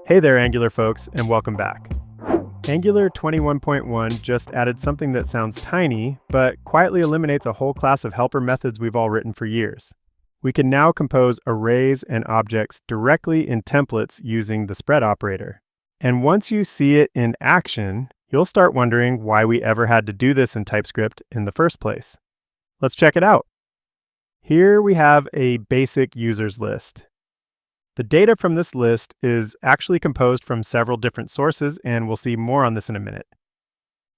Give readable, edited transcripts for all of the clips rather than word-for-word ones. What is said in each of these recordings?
Hey there, Angular folks, and welcome back. Angular 21.1 just added something that sounds tiny, but quietly eliminates a whole class of helper methods we've all written for years. We can now compose arrays and objects directly in templates using the spread operator. And once you see it in action, you'll start wondering why we ever had to do this in TypeScript in the first place. Let's check it out. Here we have a basic users list. The data from this list is actually composed from several different sources, and we'll see more on this in a minute.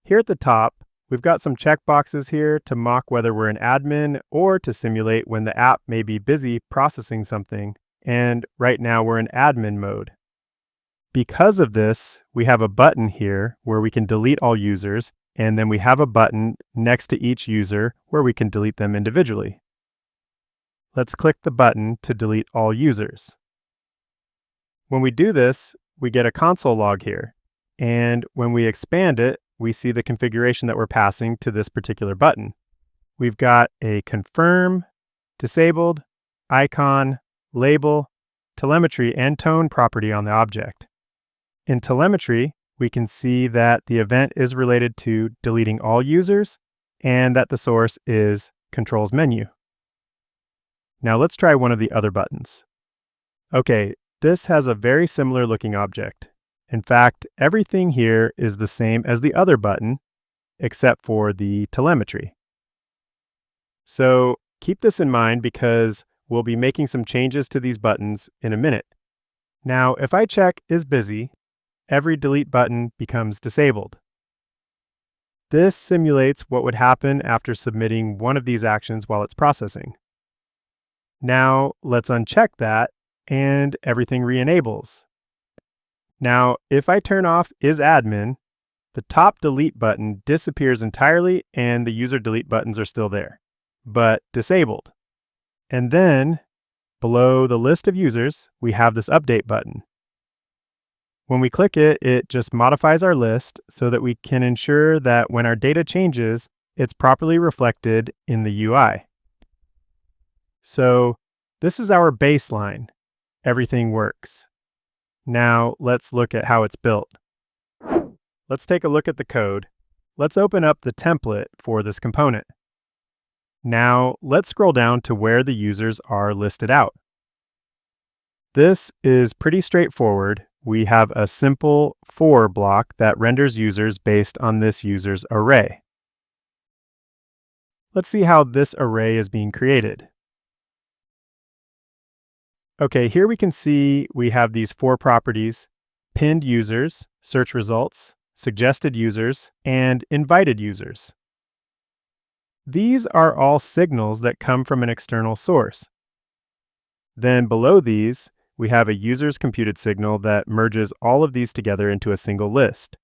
Here at the top, we've got some checkboxes here to mock whether we're an admin or to simulate when the app may be busy processing something, and right now we're in admin mode. Because of this, we have a button here where we can delete all users, and then we have a button next to each user where we can delete them individually. Let's click the button to delete all users. When we do this, we get a console log here, and when we expand it, we see the configuration that we're passing to this particular button. We've got a confirm, disabled, icon, label, telemetry, and tone property on the object. In telemetry, we can see that the event is related to deleting all users and that the source is controls menu. Now let's try one of the other buttons. Okay, this has a very similar looking object. In fact, everything here is the same as the other button, except for the telemetry. So keep this in mind because we'll be making some changes to these buttons in a minute. Now, if I check is busy, every delete button becomes disabled. This simulates what would happen after submitting one of these actions while it's processing. Now, let's uncheck that and everything re-enables. Now, if I turn off is admin, the top delete button disappears entirely and the user delete buttons are still there, but disabled. And then, below the list of users, we have this update button. When we click it, it just modifies our list so that we can ensure that when our data changes, it's properly reflected in the UI. So this is our baseline. Everything works. Now let's look at how it's built. Let's take a look at the code. Let's open up the template for this component. Now let's scroll down to where the users are listed out. This is pretty straightforward. We have a simple for block that renders users based on this user's array. Let's see how this array is being created. Okay, here we can see we have these four properties: pinned users, search results, suggested users, and invited users. These are all signals that come from an external source. Then below these, we have a user's computed signal that merges all of these together into a single list.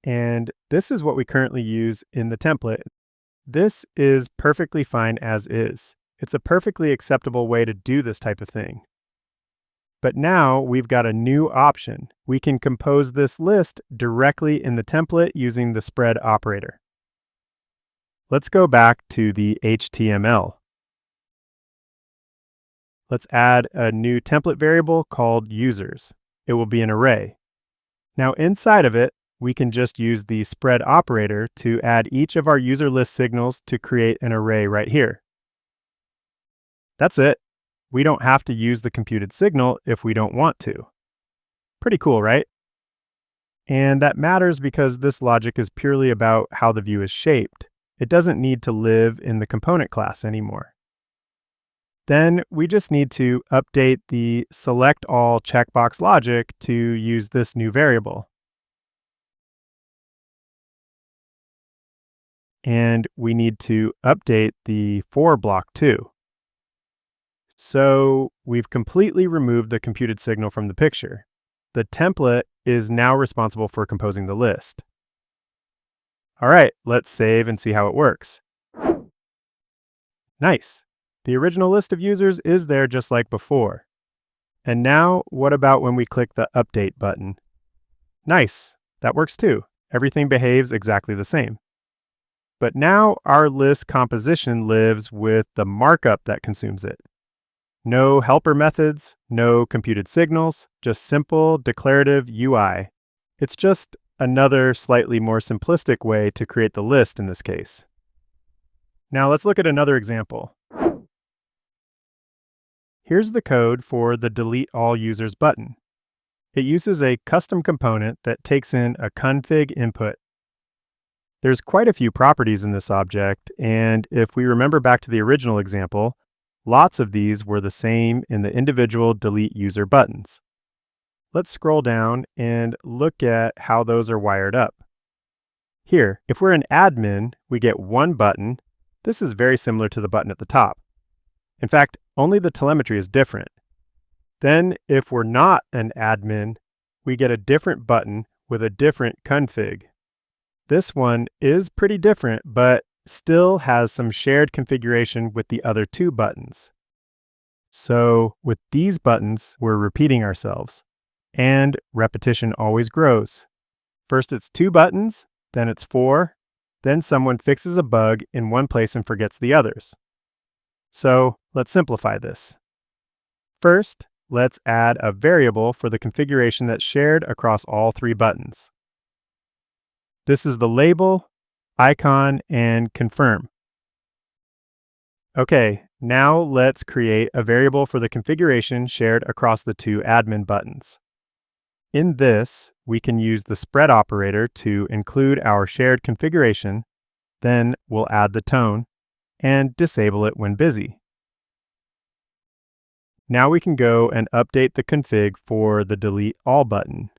And this is what we currently use in the template. This is perfectly fine as is. It's a perfectly acceptable way to do this type of thing. But now we've got a new option. We can compose this list directly in the template using the spread operator. Let's go back to the HTML. Let's add a new template variable called users. It will be an array. Now inside of it, we can just use the spread operator to add each of our user list signals to create an array right here. That's it. We don't have to use the computed signal if we don't want to. Pretty cool, right? And that matters because this logic is purely about how the view is shaped. It doesn't need to live in the component class anymore. Then we just need to update the select all checkbox logic to use this new variable. And we need to update the for block too. So we've completely removed the computed signal from the picture. The template is now responsible for composing the list. All right, let's save and see how it works. Nice. The original list of users is there just like before. And now, what about when we click the update button? Nice, that works too. Everything behaves exactly the same. But now our list composition lives with the markup that consumes it. No helper methods, no computed signals, just simple declarative UI. It's just another slightly more simplistic way to create the list in this case. Now let's look at another example. Here's the code for the delete all users button. It uses a custom component that takes in a config input. There's quite a few properties in this object, and if we remember back to the original example, lots of these were the same in the individual delete user buttons. Let's scroll down and look at how those are wired up. Here, if we're an admin, we get one button. This is very similar to the button at the top. In fact, only the telemetry is different. Then, if we're not an admin, we get a different button with a different config. This one is pretty different, but still has some shared configuration with the other two buttons. So with these buttons, we're repeating ourselves. And repetition always grows. First it's 2 buttons, then it's 4, then someone fixes a bug in one place and forgets the others. So let's simplify this. First, let's add a variable for the configuration that's shared across all 3 buttons. This is the label, icon, and confirm. Okay, now let's create a variable for the configuration shared across the 2 admin buttons. In this, we can use the spread operator to include our shared configuration, then we'll add the tone and disable it when busy. Now we can go and update the config for the delete all button.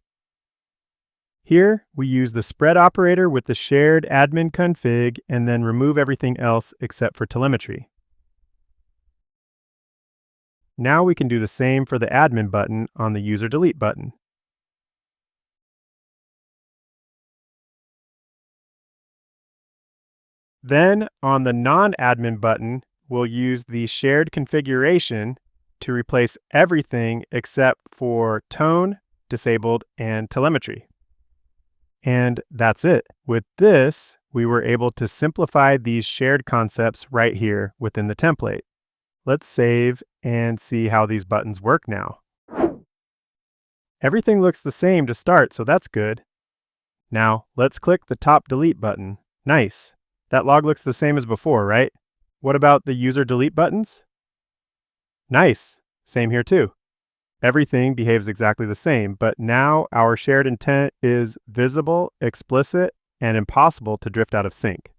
Here, we use the spread operator with the shared admin config and then remove everything else except for telemetry. Now we can do the same for the admin button on the user delete button. Then on the non-admin button, we'll use the shared configuration to replace everything except for tone, disabled, and telemetry. And that's it. With this, we were able to simplify these shared concepts right here within the template. Let's save and see how these buttons work now. Everything looks the same to start, so that's good. Now, let's click the top delete button. Nice. That log looks the same as before, right? What about the user delete buttons? Nice. Same here too. Everything behaves exactly the same, but now our shared intent is visible, explicit, and impossible to drift out of sync.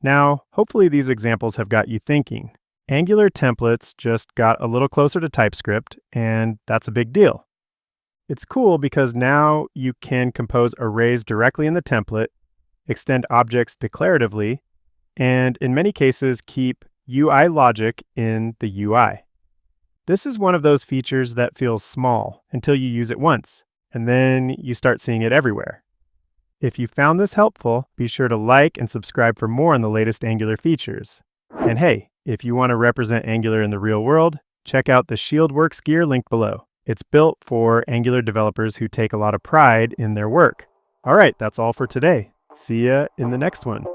Now, hopefully these examples have got you thinking. Angular templates just got a little closer to TypeScript, and that's a big deal. It's cool because now you can compose arrays directly in the template, extend objects declaratively, and in many cases keep UI logic in the UI. This is one of those features that feels small until you use it once, and then you start seeing it everywhere. If you found this helpful, be sure to like and subscribe for more on the latest Angular features. And hey, if you want to represent Angular in the real world, check out the ShieldWorks gear linked below. It's built for Angular developers who take a lot of pride in their work. All right, that's all for today. See ya in the next one.